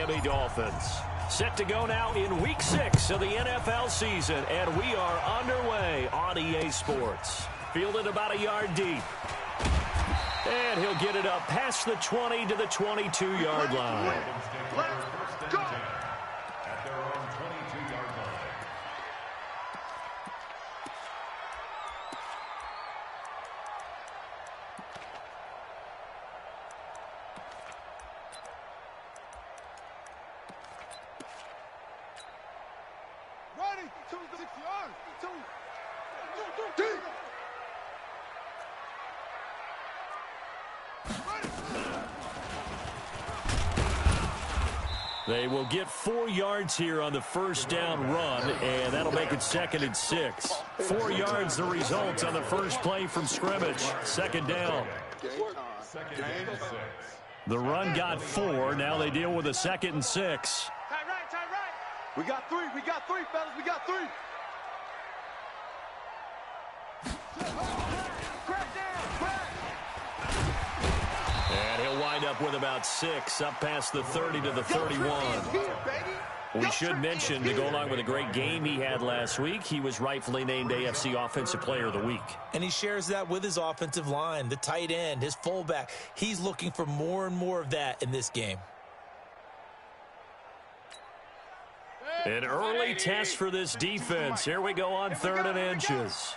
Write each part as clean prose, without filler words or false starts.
Miami Dolphins. Set to go now in Week 6 of the NFL season, and we are underway on EA Sports. Fielded about a yard deep. And he'll get it up past the 20 to the 22-yard line. Let's go. At their own 22-yard line. Ready? 2 to 6 yards. 2. Deep. They will get 4 yards here on the first down run, and that'll make it 2nd and 6. 4 yards the result on the first play from scrimmage. Second down. Second and 6. The run got 4. Now they deal with a 2nd and 6. Tight right, tight right. We got 3, fellas. We got 3. Crack down, crack. And he'll wind up with about 6, up past the 30 to the 31. We should mention, to go along with a great game he had last week, he was rightfully named AFC Offensive Player of the Week. And he shares that with his offensive line, the tight end, his fullback. He's looking for more and more of that in this game. An early test for this defense. Here we go on 3rd and inches.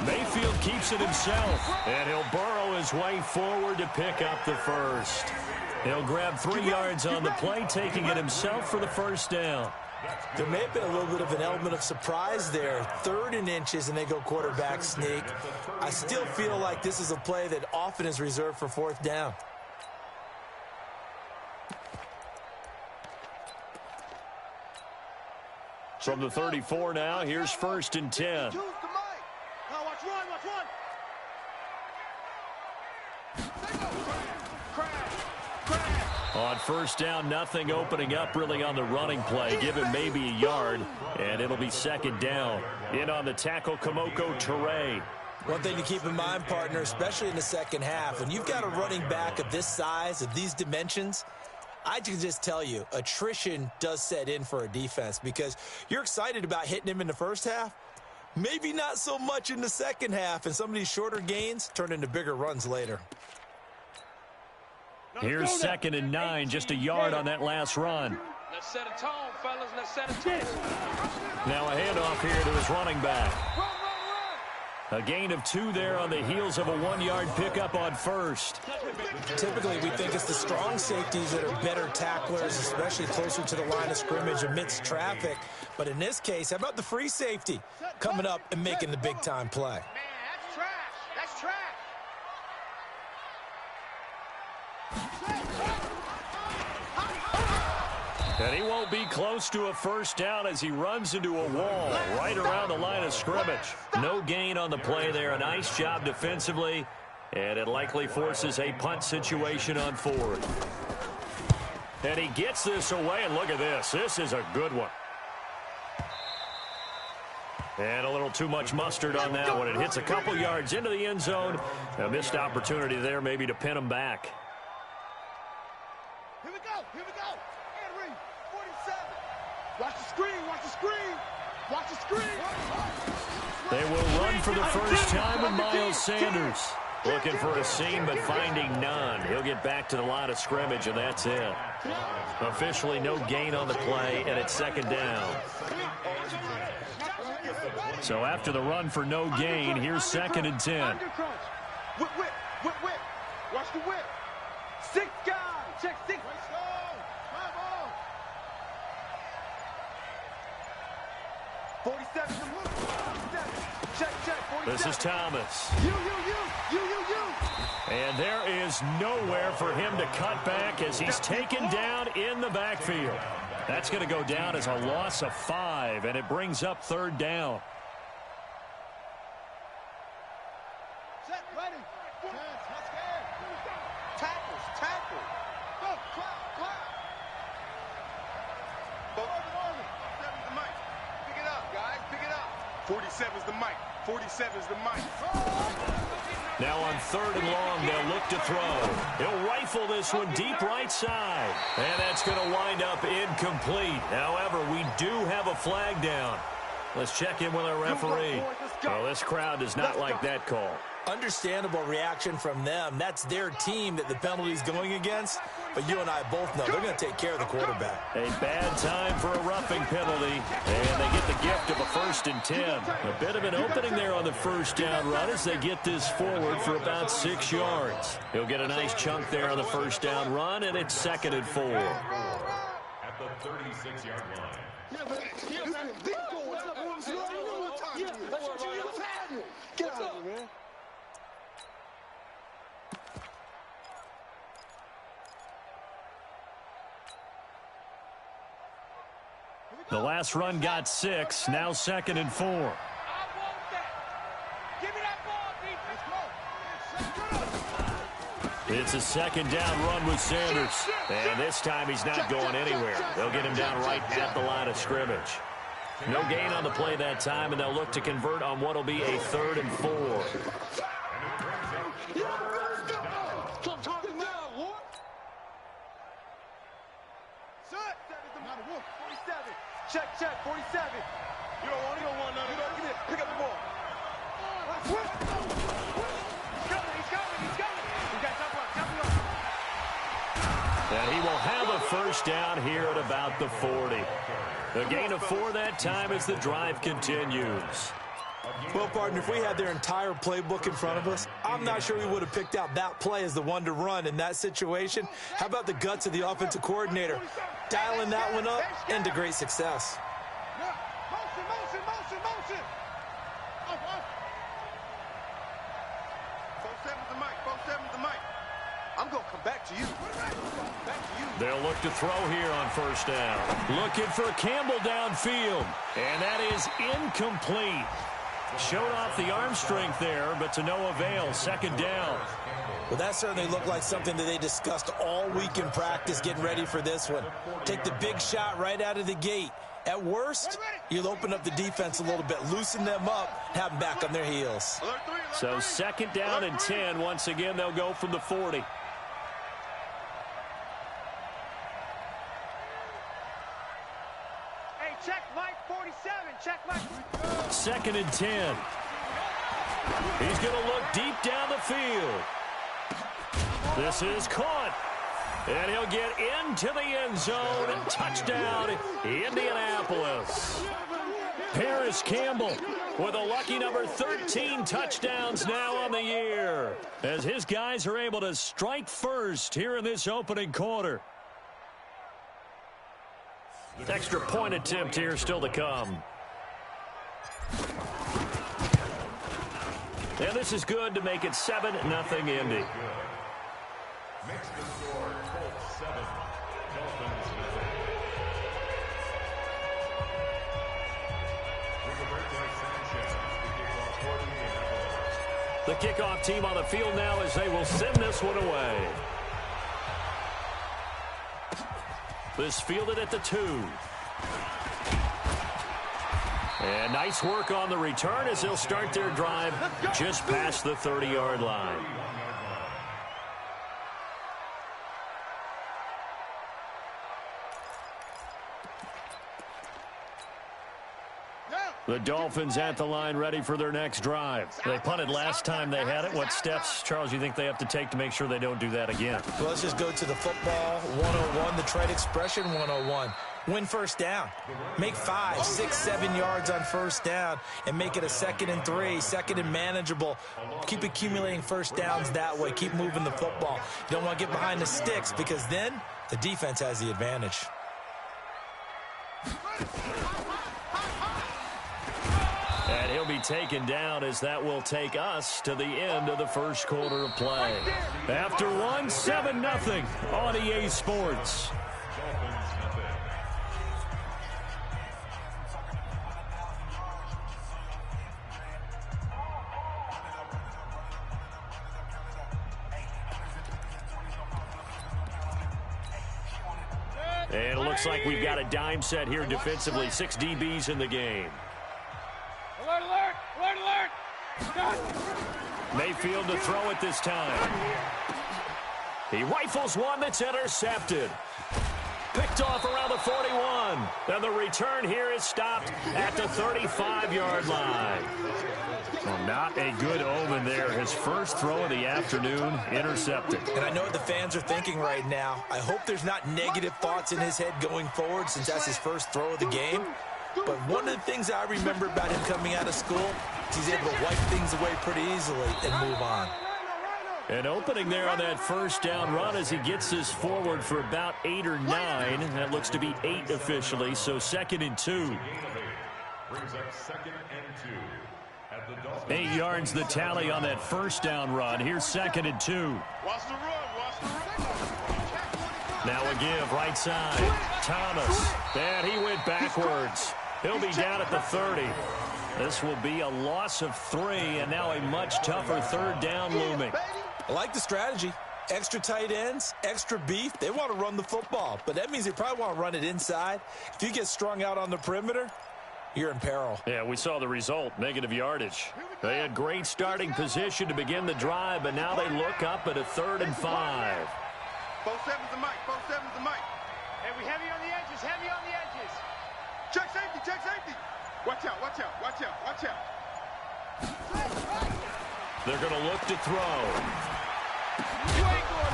Mayfield keeps it himself, and he'll burrow his way forward to pick up the first. He'll grab 3 yards on the play, taking it himself for the first down. There may have been a little bit of an element of surprise there. 3rd and inches, and they go quarterback sneak. I still feel like this is a play that often is reserved for 4th down. From the 34 now, here's 1st and 10. Watch one. On first down, nothing opening up really on the running play. Give him maybe a yard, and it'll be 2nd down. In on the tackle, Kamoko Toure. One thing to keep in mind, partner, especially in the second half, when you've got a running back of this size, of these dimensions, I can just tell you, attrition does set in for a defense because you're excited about hitting him in the first half. Maybe not so much in the second half, and some of these shorter gains turn into bigger runs later. Here's 2nd and 9, just a yard on that last run. Let's set a tone, fellas. Let's set a tone. Now a handoff here to his running back. A gain of 2 there on the heels of a 1-yard pickup on first. Typically, we think it's the strong safeties that are better tacklers, especially closer to the line of scrimmage amidst traffic. But in this case, how about the free safety coming up and making the big-time play? Man, that's trash. That's trash. And he won't be close to a first down as he runs into a wall right around the line of scrimmage. No gain on the play there. A nice job defensively, and it likely forces a punt situation on 4th. And he gets this away, and look at this. This is a good one. And a little too much mustard on that one. It hits a couple yards into the end zone. A missed opportunity there maybe to pin him back. Here we go. And read. 47. Watch the screen. Watch the screen. They will run for the first time with Miles Sanders. Looking for a seam, but finding none. He'll get back to the line of scrimmage, and that's it. Officially no gain on the play, and it's 2nd down. So after the run for no gain, here's 2nd and 10. Whip. Watch the whip. 6 guys. Check 6. 47. Check. 47. This is Thomas. You. And there is nowhere for him to cut back as he's taken down in the backfield. That's going to go down as a loss of 5, and it brings up 3rd down. Set, ready. Tackles. Go, clap. 47's the mic. Pick it up, guys. 47's the mic. Now on 3rd and long, they'll look to throw. He'll rifle this one deep right side. And that's going to wind up incomplete. However, we do have a flag down. Let's check in with our referee. Well, this crowd does not like that call. Understandable reaction from them. That's their team that the penalty's going against. But you and I both know they're going to take care of the quarterback. A bad time for a roughing penalty. And they get the gift of a 1st and 10. A bit of an opening there on the first down run as they get this forward for about 6 yards. He'll get a nice chunk there on the first down run, and it's 2nd and 4. At the 36-yard line. Get out of here, man. The last run got 6. Now 2nd and 4. I want that. Give me that ball, defense. It's a 2nd down run with Sanders. And this time he's not going anywhere. They'll get him down right at the line of scrimmage. No gain on the play that time, and they'll look to convert on what will be a 3rd and 4. Check, 47. You don't want none of that. Get in, pick up the ball. He's coming. He's got something. And he will have a 1st down here at about the 40. The gain of 4 that time as the drive continues. Well, partner, if we had their entire playbook in front of us, I'm not sure we would have picked out that play as the one to run in that situation. How about the guts of the offensive coordinator? Dialing that one up into great success. Motion. I'm going to come back to you. They'll look to throw here on 1st down. Looking for Campbell downfield. And that is incomplete. Showed off the arm strength there, but to no avail. 2nd down. Well, that certainly looked like something that they discussed all week in practice getting ready for this one. Take the big shot right out of the gate. At worst, you'll open up the defense a little bit, loosen them up, have them back on their heels. So 2nd down and 10. Once again, they'll go from the 40. Hey, check Mike 47. Check Mike. 2nd and 10. He's going to look deep down the field. This is caught. And he'll get into the end zone and touchdown, Indianapolis. Paris Campbell with a lucky number 13 touchdowns now on the year, as his guys are able to strike first here in this opening quarter. Extra point attempt here still to come. And this is good to make it 7-0 Indy. Makes the score Colts 7, Dolphins nothing. With the breakdown, Sanchez, the kickoff for Indianapolis. The kickoff team on the field now as they will send this one away. This fielded at the 2. And nice work on the return as they'll start their drive just past the 30-yard line. The Dolphins at the line ready for their next drive. They punted last time they had it. What steps, Charles, you think they have to take to make sure they don't do that again? Well, let's just go to the football 101, the trade expression 101. Win 1st down. Make 5, 6, 7 yards on 1st down and make it a 2nd and 3, 2nd and manageable. Keep accumulating 1st downs that way. Keep moving the football. You don't want to get behind the sticks because then the defense has the advantage. And he'll be taken down as that will take us to the end of the first quarter of play. After one, 7-0 on EA Sports. And it looks like we've got a dime set here defensively. 6 DBs in the game. Alert, alert, alert, alert. Mayfield to throw it this time. He rifles one that's intercepted. Picked off around the 41. And the return here is stopped at the 35-yard line. Well, not a good omen there. His first throw of the afternoon intercepted. And I know what the fans are thinking right now. I hope there's not negative thoughts in his head going forward since that's his first throw of the game. But one of the things I remember about him coming out of school is he's able to wipe things away pretty easily and move on. An opening there on that first down run as he gets this forward for about 8 or 9. That looks to be 8 officially, so 2nd and 2. Brings up 2nd and 2. At the Dolphins. 8 yards the tally on that first down run. Here's 2nd and 2. Watch the run. Watch the run. Now a give, right side. Thomas. And he went backwards. He'll be down at the 30. This will be a loss of 3, and now a much tougher 3rd down looming. I like the strategy. Extra tight ends, extra beef. They want to run the football, but that means they probably want to run it inside. If you get strung out on the perimeter, you're in peril. Yeah, we saw the result, negative yardage. They had great starting position to begin the drive, but now they look up at a 3rd and 5. 4-7's the mic. 4-7's the mic. Hey, we heavy on the edges. Heavy on the edges. Check safety. Check safety. Watch out. Watch out. Watch out. Watch out. They're going to look to throw.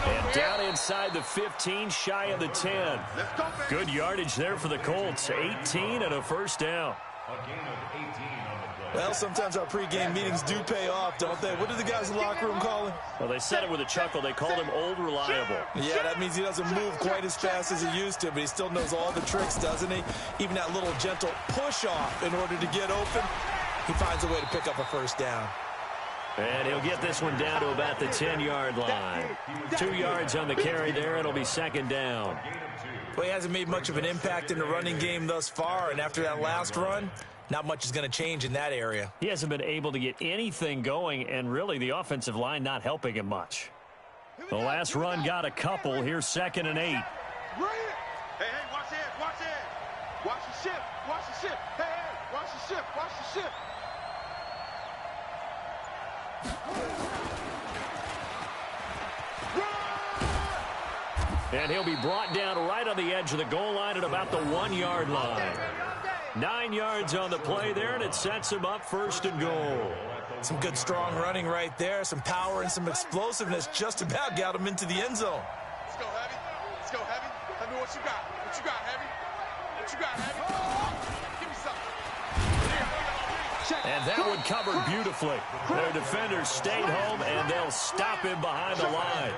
And down inside the 15, shy of the 10. Good yardage there for the Colts. 18 and a first down. A gain of 18 on the play. Well, sometimes our pregame meetings do pay off, don't they? What do the guys in the locker room call him? Well, they said it with a chuckle. They called him Old Reliable. Yeah, that means he doesn't move quite as fast as he used to, but he still knows all the tricks, doesn't he? Even that little gentle push-off in order to get open, he finds a way to pick up a first down. And he'll get this one down to about the 10-yard line. 2 yards on the carry there. It'll be 2nd down. Well, he hasn't made much of an impact in the running game thus far, and after that last run, not much is going to change in that area. He hasn't been able to get anything going, and really the offensive line not helping him much. The last run got a couple. Here's 2nd and 8. Hey, watch it. Watch it. Watch the ship. Watch the ship. Hey, watch the ship. Watch the ship. And he'll be brought down right on the edge of the goal line at about the 1-yard line. 9 yards on the play there, and it sets him up 1st and goal. Some good strong running right there, some power and some explosiveness just about got him into the end zone. Let's go, Heavy. Let's go, Heavy. Tell me what you got. What you got, Heavy? What you got, Heavy? Give me something. And that one covered beautifully. Their defenders stayed home, and they'll stop him behind the line.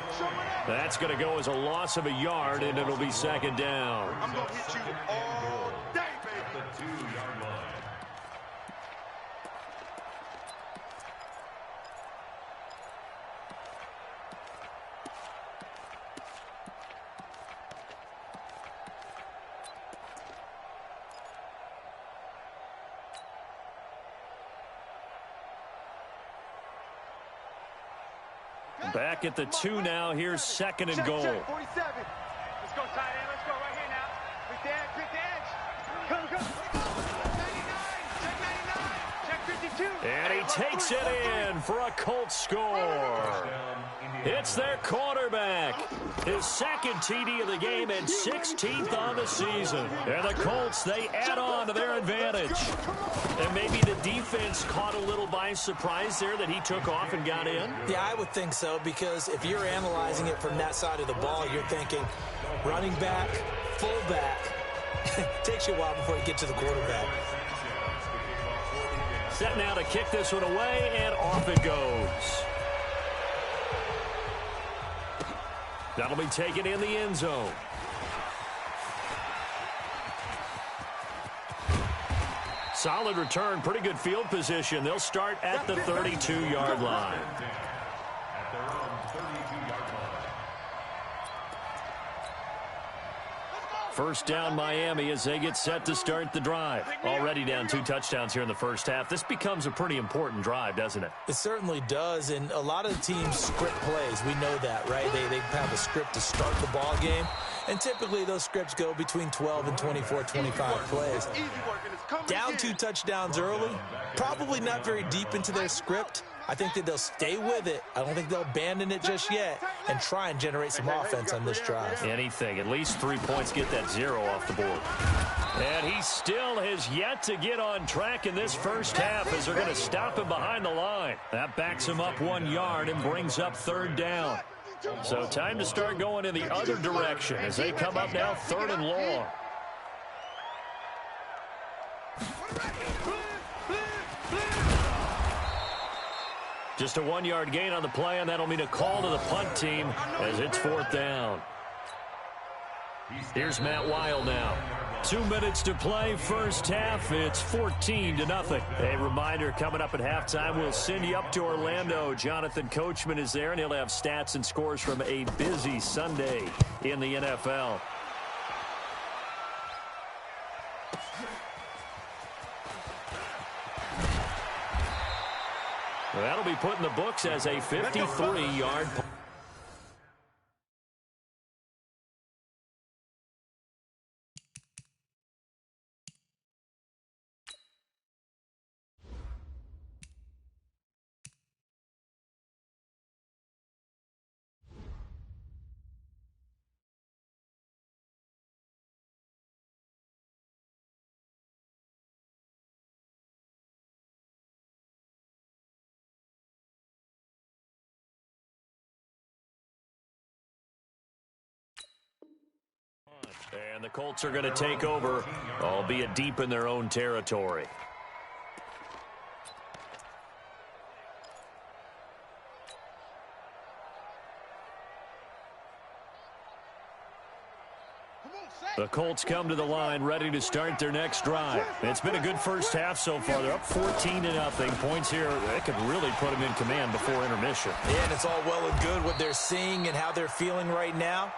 That's going to go as a loss of a yard, and it'll be 2nd down. I'm going to hit you all day, baby. The 2-yard line. Back at the 2 now. Here's 2nd and goal. Check 47. Let's go, tight end. Let's go right here now. Quick the edge. Quick the edge. Come. Check 99. Check 52. And he takes it in for a Colts score. It's their quarterback. His 2nd TD of the game and 16th on the season. And the Colts, they add on to their advantage. And maybe the defense caught a little by surprise there that he took off and got in. Yeah, I would think so, because if you're analyzing it from that side of the ball, you're thinking running back, fullback. Takes you a while before you get to the quarterback. Set now to kick this one away, and off it goes. That'll be taken in the end zone. Solid return, pretty good field position. They'll start at the 32-yard line. At their own 32-yard line. First down Miami as they get set to start the drive. Already down 2 touchdowns here in the first half. This becomes a pretty important drive, doesn't it? It certainly does, and a lot of the teams script plays. We know that, right? They have a script to start the ball game. And typically those scripts go between 12 and 24, 25 plays. Down 2 touchdowns early, probably not very deep into their script. I think that they'll stay with it. I don't think they'll abandon it just yet and try and generate some offense on this drive. Anything. At least 3 points, get that 0 off the board. And he still has yet to get on track in this first half as they're going to stop him behind the line. That backs him up 1 yard and brings up 3rd down. So time to start going in the other direction as they come up now 3rd and long. Just a 1-yard gain on the play, and that'll mean a call to the punt team as it's 4th down. Here's Matt Weil now. 2 minutes to play, first half. It's 14-0. A reminder, coming up at halftime, we'll send you up to Orlando. Jonathan Coachman is there, and he'll have stats and scores from a busy Sunday in the NFL. Well, that'll be put in the books as a 53-yard punt. And the Colts are going to take over, albeit deep in their own territory. The Colts come to the line ready to start their next drive. It's been a good first half so far. They're up 14-0. Points here, they could really put them in command before intermission. Yeah, and it's all well and good what they're seeing and how they're feeling right now.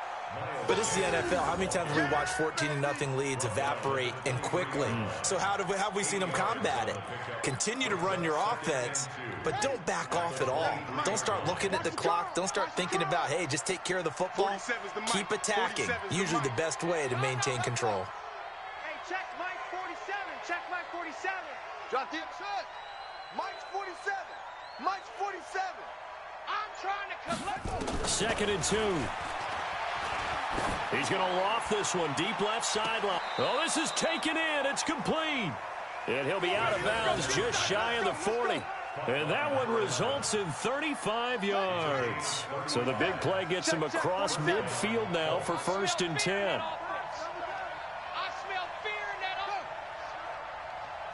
But this is the NFL. How many times have we watched 14-0 leads evaporate and quickly? So how have we seen them combat it? Continue to run your offense, but don't back off at all. Don't start looking at the clock. Don't start thinking about, hey, just take care of the football. Keep attacking. Usually the best way to maintain control. Hey, check Mike 47. Check Mike 47. Drop the shot. Mike's 47. Mike's 47. I'm trying to collect. 2nd and 2. He's going to loft this one deep left sideline. Oh, this is taken in. It's complete. And he'll be out of bounds just shy of the 40. And that one results in 35 yards. So the big play gets him across midfield now for 1st and 10. I smell fear in that offense.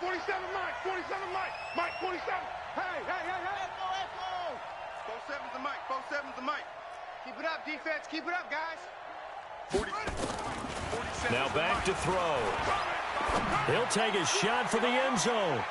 47 Mike. 47 Mike. Mike 47. Hey. 47's the Mike. 47's the Mike. Keep it up, defense. Keep it up, guys. 47. Now back to throw. He'll take a shot for the end zone.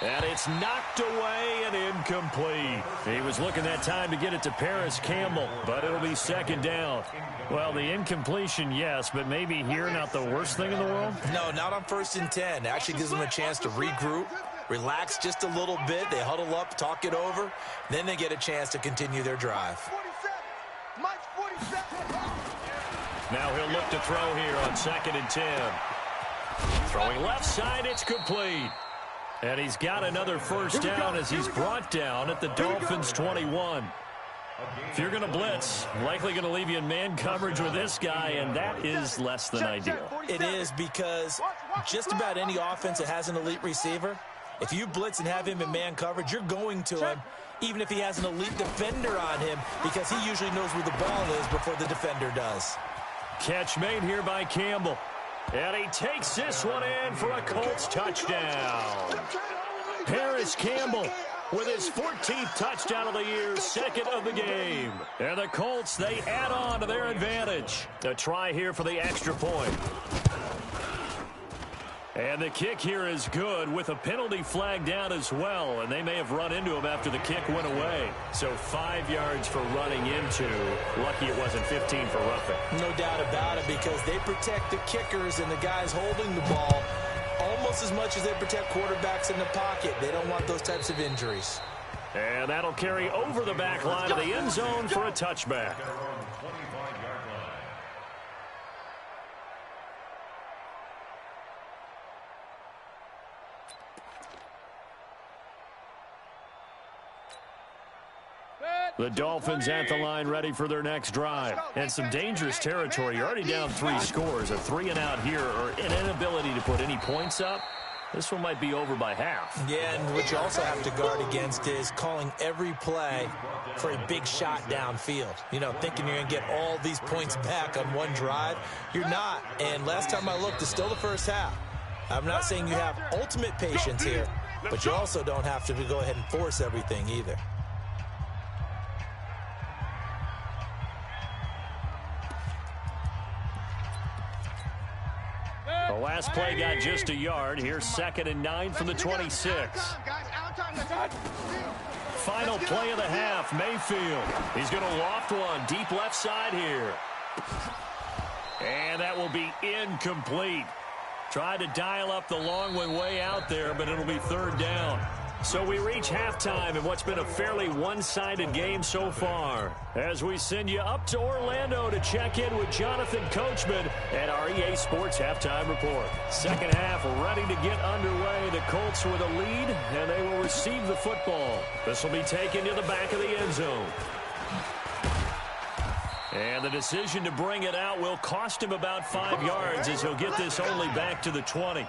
And it's knocked away and incomplete. He was looking that time to get it to Paris Campbell, but it'll be 2nd down. Well, the incompletion, yes, but maybe here not the worst thing in the world? No, not on 1st and 10. It actually gives them a chance to regroup, relax just a little bit. They huddle up, talk it over. Then they get a chance to continue their drive. 47. Mike's 47. Now he'll look to throw here on 2nd and 10. Throwing left side, it's complete. And he's got another 1st down as he's brought down at the Dolphins' 21. If you're going to blitz, likely going to leave you in man coverage with this guy, and that is less than ideal. It is, because just about any offense that has an elite receiver, if you blitz and have him in man coverage, you're going to him, even if he has an elite defender on him, because he usually knows where the ball is before the defender does. Catch made here by Campbell. And he takes this one in for a Colts touchdown. Paris Campbell with his 14th touchdown of the year, 2nd of the game. And the Colts, they add on to their advantage. A try here for the extra point. And the kick here is good with a penalty flag down as well. And they may have run into him after the kick went away. So 5 yards for running into. Lucky it wasn't 15 for roughing. No doubt about it, because they protect the kickers and the guys holding the ball almost as much as they protect quarterbacks in the pocket. They don't want those types of injuries. And that'll carry over the back line of the end zone for a touchback. The Dolphins at the line ready for their next drive. And some dangerous territory. You're already down 3 scores. A 3-and-out here or an inability to put any points up. This one might be over by half. Yeah, and what you also have to guard against is calling every play for a big shot downfield. You know, thinking you're going to get all these points back on one drive. You're not. And last time I looked, it's still the first half. I'm not saying you have ultimate patience here, but you also don't have to go ahead and force everything either. The last play got just a yard. Here's 2nd and 9 from the 26. Final play of the half, Mayfield. He's going to loft one deep left side here. And that will be incomplete. Tried to dial up the long one way out there, but it'll be 3rd down. So we reach halftime in what's been a fairly one-sided game so far. As we send you up to Orlando to check in with Jonathan Coachman and our EA Sports Halftime Report. Second half ready to get underway. The Colts with a lead, and they will receive the football. This will be taken to the back of the end zone. And the decision to bring it out will cost him about 5 yards as he'll get this only back to the 20.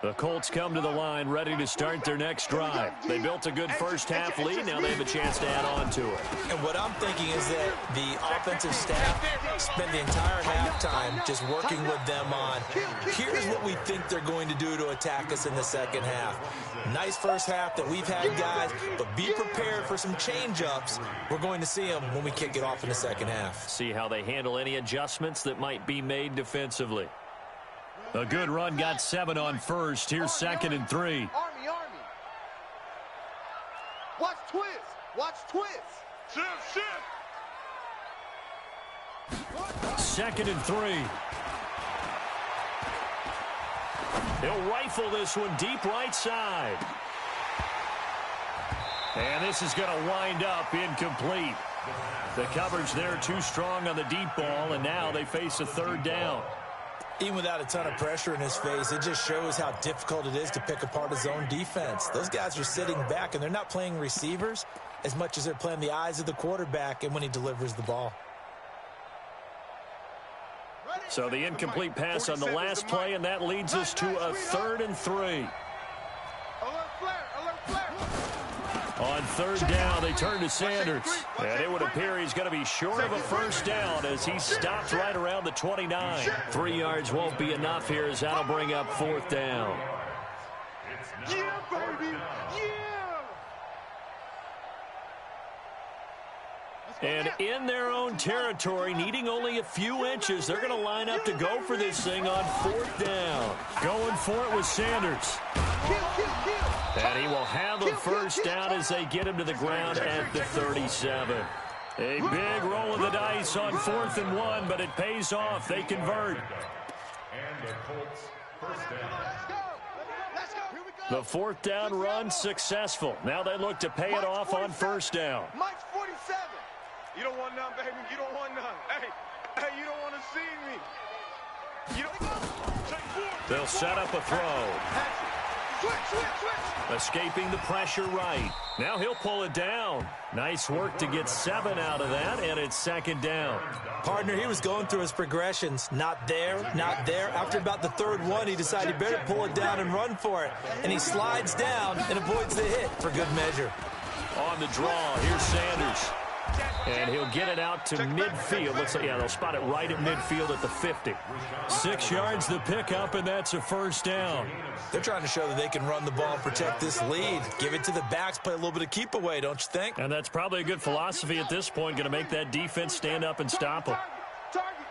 The Colts come to the line ready to start their next drive. They built a good first half lead. Now they have a chance to add on to it. And what I'm thinking is that the offensive staff spent the entire halftime just working with them on, here's what we think they're going to do to attack us in the second half. Nice first half that we've had, guys, but be prepared for some change-ups. We're going to see them when we kick it off in the second half. See how they handle any adjustments that might be made defensively. A good run got 7 on first. Here's 2nd and 3. Army. Watch twist. Watch twist. Shift. 2nd and 3. He'll rifle this one deep right side. And this is going to wind up incomplete. The coverage there too strong on the deep ball, and now they face a 3rd down. Even without a ton of pressure in his face, it just shows how difficult it is to pick apart his own defense. Those guys are sitting back, and they're not playing receivers as much as they're playing the eyes of the quarterback and when he delivers the ball. So the incomplete pass on the last play, and that leads us to a 3rd and 3. Alert flare. On 3rd down, they turn to Sanders. And it would appear he's going to be short of a first down as he stops right around the 29. 3 yards won't be enough here as that'll bring up 4th down. Yeah, baby. And in their own territory, needing only a few inches, they're going to line up to go for this thing on 4th down. Going for it with Sanders. And he will have a first down as they get him to the ground at the 37. A big roll of the dice on 4th and 1, but it pays off. They convert. And the Colts first down. Let's go. Here we go. The 4th down run successful. Now they look to pay it off on 1st down. Mike's 47. You don't want none, baby. You don't want none. Hey, you don't want to see me. You don't. They'll set up a throw. Switch. Escaping the pressure right. Now he'll pull it down. Nice work to get 7 out of that, and it's 2nd down. Partner, he was going through his progressions. Not there. After about the 3rd one, he decided he better pull it down and run for it. And he slides down and avoids the hit for good measure. On the draw, here's Sanders. And he'll get it out to midfield. Looks like, yeah, they'll spot it right at midfield at the 50. 6 yards the pickup, and that's a first down. They're trying to show that they can run the ball and protect this lead. Give it to the backs, play a little bit of keep away, don't you think? And that's probably a good philosophy at this point, going to make that defense stand up and stop them. Target.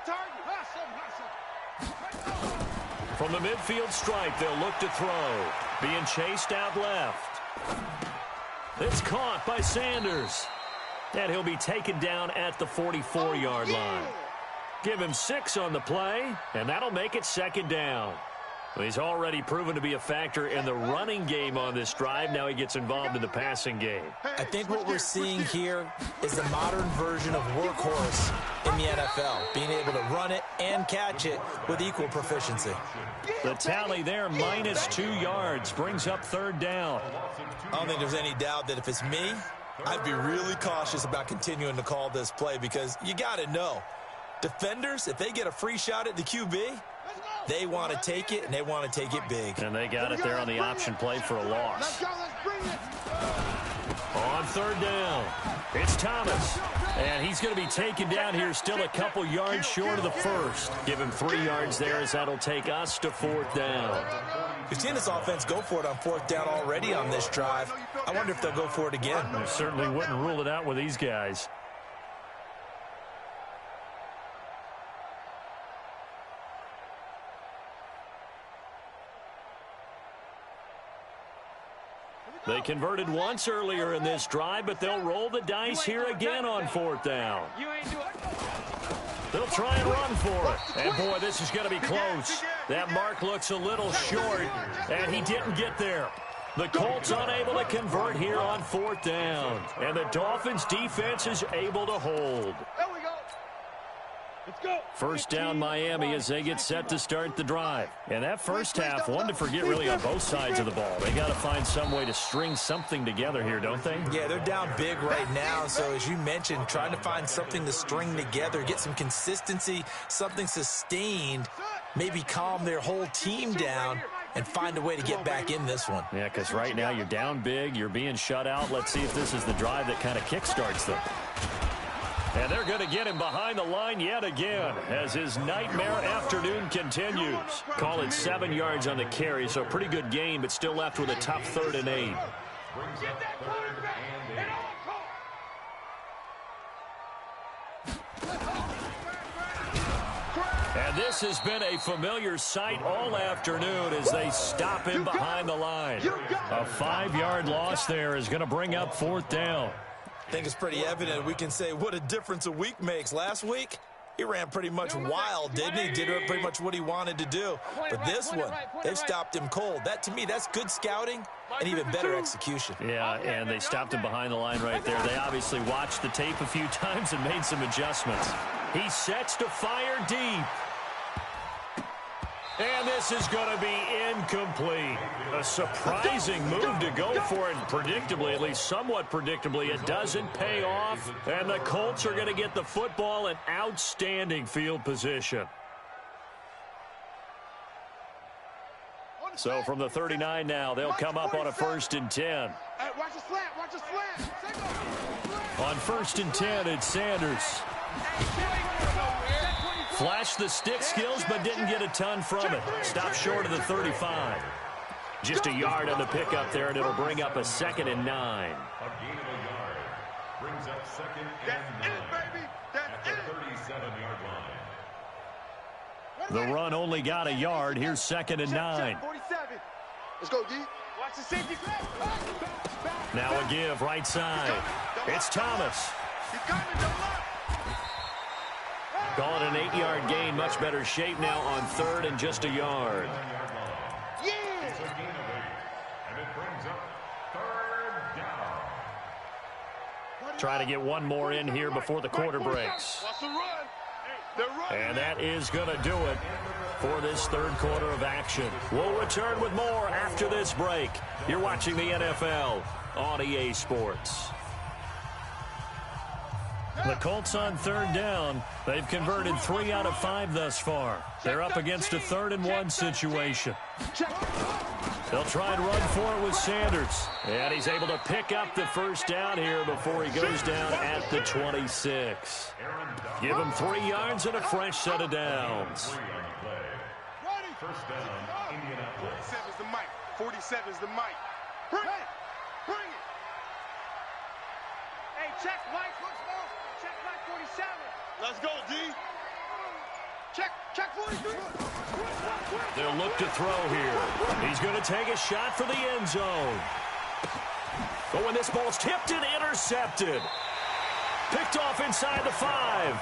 From the midfield stripe, they'll look to throw. Being chased out left. It's caught by Sanders. And he'll be taken down at the 44-yard line. Give him 6 on the play, and that'll make it 2nd down. Well, he's already proven to be a factor in the running game on this drive. Now he gets involved in the passing game. I think what we're seeing here is the modern version of workhorse in the NFL, being able to run it and catch it with equal proficiency. The tally there, -2 yards, brings up 3rd down. I don't think there's any doubt that if it's me, I'd be really cautious about continuing to call this play because you got to know, defenders, if they get a free shot at the QB, they want to take it, and they want to take it big. And they got it there on the option play for a loss. On 3rd down, it's Thomas. And he's going to be taken down here, still a couple yards short of the first. Give him 3 yards there as that'll take us to 4th down. We've seen this offense go for it on 4th down already on this drive. I wonder if they'll go for it again. I certainly wouldn't rule it out with these guys. They converted once earlier in this drive, but they'll roll the dice here again on 4th down. They'll try and run for it. And, boy, this is going to be close. That mark looks a little short, and he didn't get there. The Colts unable to convert here on 4th down. And the Dolphins' defense is able to hold. There we go. Let's go. 1st down Miami as they get set to start the drive. And that first half, one to forget really on both sides of the ball. They got to find some way to string something together here, don't they? Yeah, they're down big right now. So as you mentioned, trying to find something to string together, get some consistency, something sustained, maybe calm their whole team down and find a way to get back in this one. Yeah, because right now you're down big, you're being shut out. Let's see if this is the drive that kind of kickstarts them. And they're going to get him behind the line yet again as his nightmare afternoon continues. Call it 7 yards on the carry, so pretty good gain, but still left with a tough 3rd and 8. And this has been a familiar sight all afternoon as they stop him behind the line. A 5-yard loss there is going to bring up 4th down. I think it's pretty evident. We can say what a difference a week makes. Last week, he ran pretty much wild, didn't he? Did pretty much what he wanted to do. But this one, they've stopped him cold. That, to me, that's good scouting and even better execution. Yeah, and they stopped him behind the line right there. They obviously watched the tape a few times and made some adjustments. He sets to fire deep. And this is going to be incomplete. A surprising move to go for it. Predictably, at least somewhat predictably, it doesn't pay off. And the Colts are going to get the football in outstanding field position. So from the 39 now, they'll come up on a 1st and 10. Hey, watch the slant, watch the slant. On 1st and 10, it's Sanders. Flashed the stick skills, but didn't get a ton from it. Stopped short of the 35. Just a yard on the pickup there, and it'll bring up a 2nd and 9. A gain of a yard brings up 2nd and 9 at the 37-yard line. The run only got a yard. Here's 2nd and 9. 47. Let's go, D. Watch the safety. Now a give right side. It's Thomas. He's coming, don't look. Call it an 8-yard gain. Much better shape now on 3rd and just a yard. Yeah. It's a gain of 8, and it brings up 3rd down. Trying to get one more in here before the quarter breaks. Watch the run. They're running. And that is going to do it for this 3rd quarter of action. We'll return with more after this break. You're watching the NFL on EA Sports. The Colts on 3rd down. They've converted 3 out of 5 thus far. They're up against a 3rd and 1 situation. They'll try and run for it with Sanders. And he's able to pick up the 1st down here before he goes down at the 26. Give him 3 yards and a fresh set of downs. 1st down, Indianapolis. 47's the mic. 47's the mic. Bring it. Bring it. Hey, check Mike. Check Mike 47. Let's go, D. Check 43. They'll look to throw here. He's going to take a shot for the end zone. But when this ball's tipped and intercepted. Picked off inside the 5.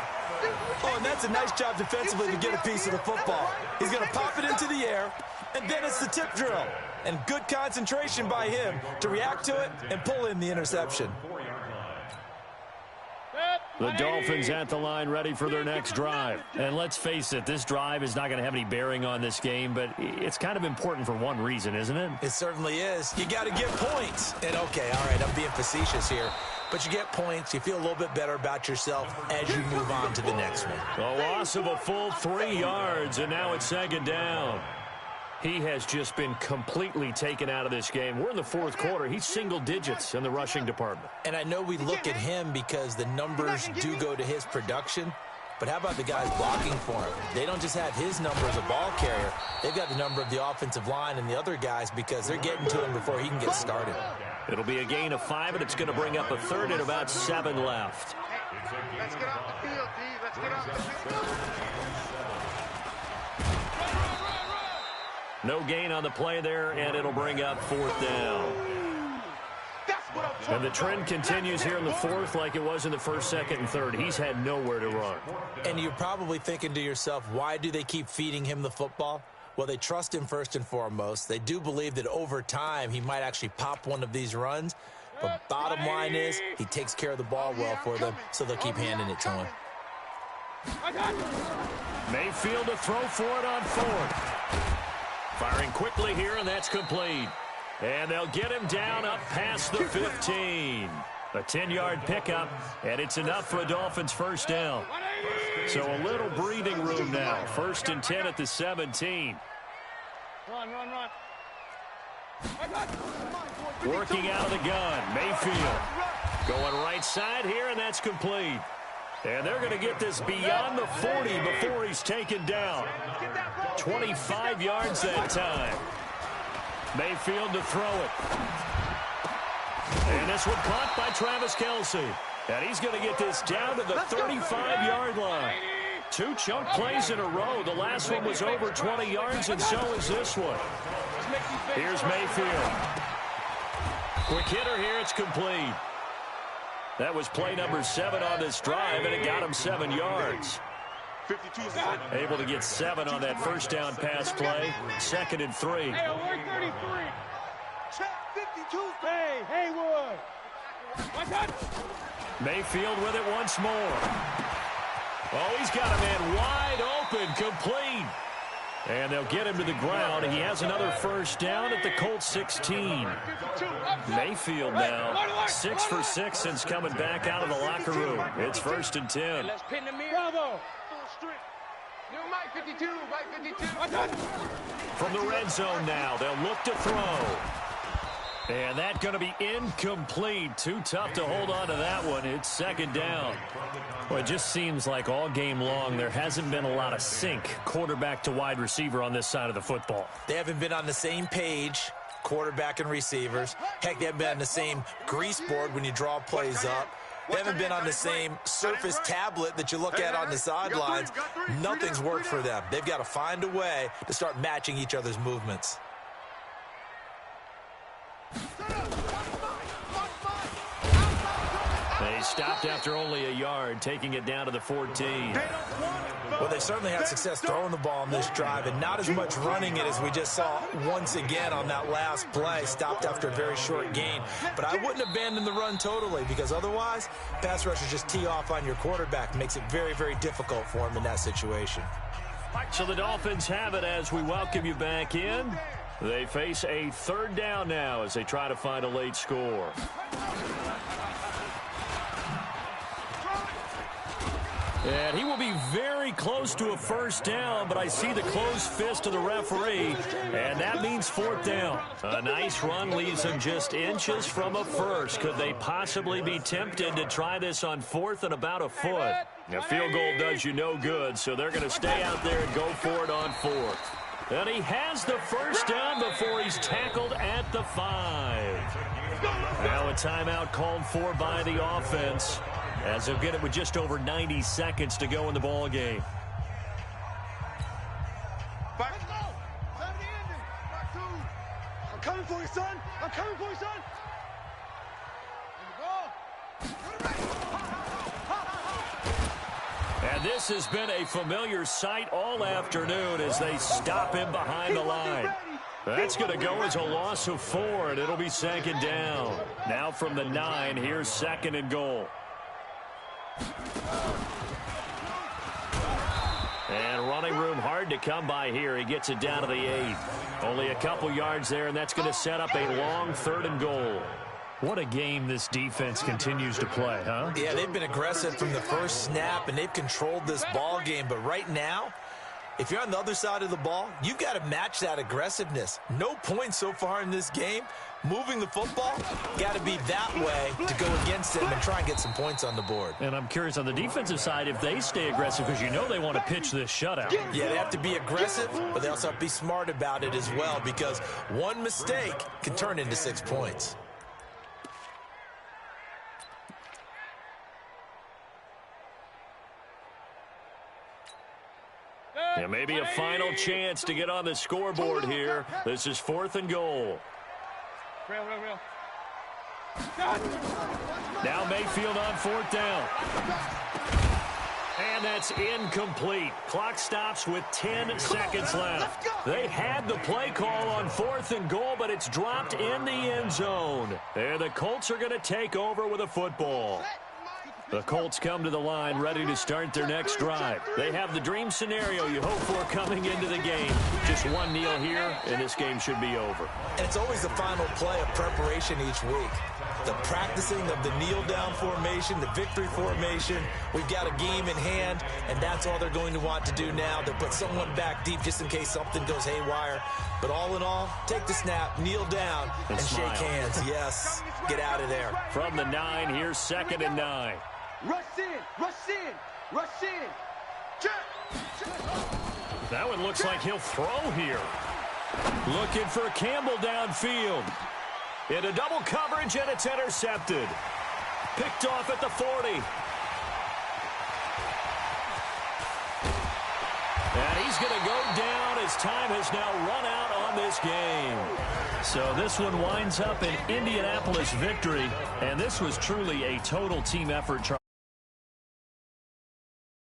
Oh, and that's a nice job defensively to get a piece of the football. He's going to pop it into the air, and then it's the tip drill. And good concentration by him to react to it and pull in the interception. The Dolphins at the line ready for their next drive. And let's face it, this drive is not going to have any bearing on this game, but it's kind of important for one reason, isn't it? It certainly is. You got to get points. And okay, all right, I'm being facetious here. But you get points, you feel a little bit better about yourself as you move on to the next one. A loss of a full 3 yards, and now it's second down. He has just been completely taken out of this game. We're in the fourth quarter. He's single digits in the rushing department. And I know we look at him because the numbers do go to his production, but how about the guys blocking for him? They don't just have his number as a ball carrier. They've got the number of the offensive line and the other guys because they're getting to him before he can get started. It'll be a gain of 5, and it's going to bring up a third and about 7 left. Let's get off the field, D. Let's get off the field. No gain on the play there, and it'll bring up 4th down. And the trend continues here in the fourth like it was in the first, second, and third. He's had nowhere to run. And you're probably thinking to yourself, why do they keep feeding him the football? Well, they trust him first and foremost. They do believe that over time he might actually pop one of these runs. But bottom line is he takes care of the ball well for them, so they'll keep handing it to him. Mayfield to throw for it on 4th. Firing quickly here, and that's complete. And they'll get him down up past the 15. A 10-yard pickup, and it's enough for a Dolphins first down. So a little breathing room now. 1st and 10 at the 17. Run. Working out of the gun, Mayfield. Going right side here, and that's complete. And they're going to get this beyond the 40 before he's taken down. 25 yards that time. Mayfield to throw it. And this one caught by Travis Kelce. And he's going to get this down to the 35-yard line. 2 chunk plays in a row. The last one was over 20 yards, and so is this one. Here's Mayfield. Quick hitter here. It's complete. That was play number 7 on this drive, and it got him 7 yards. Able to get 7 on that first down pass play. 2nd and 3. Hey, 133. Check 52. Hey, Haywood. Mayfield with it once more. Oh, he's got a man wide open, complete. And they'll get him to the ground. He has another first down at the Colts 16. Mayfield now 6 for 6 since coming back out of the locker room. It's 1st and 10. Let's pin the mirror. Mike 52, Mike 52. From the red zone now, they'll look to throw. And that's going to be incomplete. Too tough to hold on to that one. It's 2nd down. Well, it just seems like all game long there hasn't been a lot of sync quarterback to wide receiver on this side of the football. They haven't been on the same page, quarterback and receivers. Heck, they haven't been on the same grease board when you draw plays up. They haven't been on the same surface tablet that you look at on the sidelines. Nothing's worked for them. They've got to find a way to start matching each other's movements. They stopped after only a yard, taking it down to the 14. Well, they certainly had success throwing the ball on this drive and not as much running it as we just saw once again on that last play. Stopped after a very short gain. But I wouldn't abandon the run totally because otherwise, pass rushers just tee off on your quarterback. Makes it very, very difficult for him in that situation. So the Dolphins have it as we welcome you back in. They face a 3rd down now as they try to find a late score. And he will be very close to a first down, but I see the closed fist of the referee, and that means 4th down. A nice run leaves him just inches from a first. Could they possibly be tempted to try this on 4th and about a foot? A field goal does you no good, so they're going to stay out there and go for it on 4th. And he has the first down before he's tackled at the 5. Now a timeout called for by the offense, as they'll get it with just over 90 seconds to go in the ball game. I'm coming for you, son. I'm coming for you, son. And this has been a familiar sight all afternoon as they stop him behind the line. That's going to go as a loss of 4, and it'll be second down. Now from the 9, here's second and goal. And running room hard to come by here. He gets it down to the 8. Only a couple yards there, and that's going to set up a long 3rd and goal. What a game this defense continues to play, huh? Yeah, they've been aggressive from the first snap, and they've controlled this ball game. But right now, if you're on the other side of the ball, you've got to match that aggressiveness. No points so far in this game. Moving the football, got to be that way to go against them and try and get some points on the board. And I'm curious on the defensive side if they stay aggressive, because you know they want to pitch this shutout. Yeah, they have to be aggressive, but they also have to be smart about it as well, because one mistake can turn into 6 points. Yeah, maybe a final chance to get on the scoreboard here. This is 4th and goal. Now Mayfield on 4th down. And that's incomplete. Clock stops with 10 seconds left. They had the play call on 4th and goal, but it's dropped in the end zone. And the Colts are going to take over with a football. The Colts come to the line ready to start their next drive. They have the dream scenario you hope for coming into the game. Just one kneel here, and this game should be over. And it's always the final play of preparation each week. The practicing of the kneel-down formation, the victory formation. We've got a game in hand, and that's all they're going to want to do now. They'll put someone back deep just in case something goes haywire. But all in all, take the snap, kneel down, and shake hands. Yes, get out of there. From the 9, here's 2nd and 9. Rush in, rush in, rush in. Check. That one looks like he'll throw here. Looking for Campbell downfield. Into double coverage, and it's intercepted. Picked off at the 40. And he's going to go down as time has now run out on this game. So this one winds up an Indianapolis victory, and this was truly a total team effort.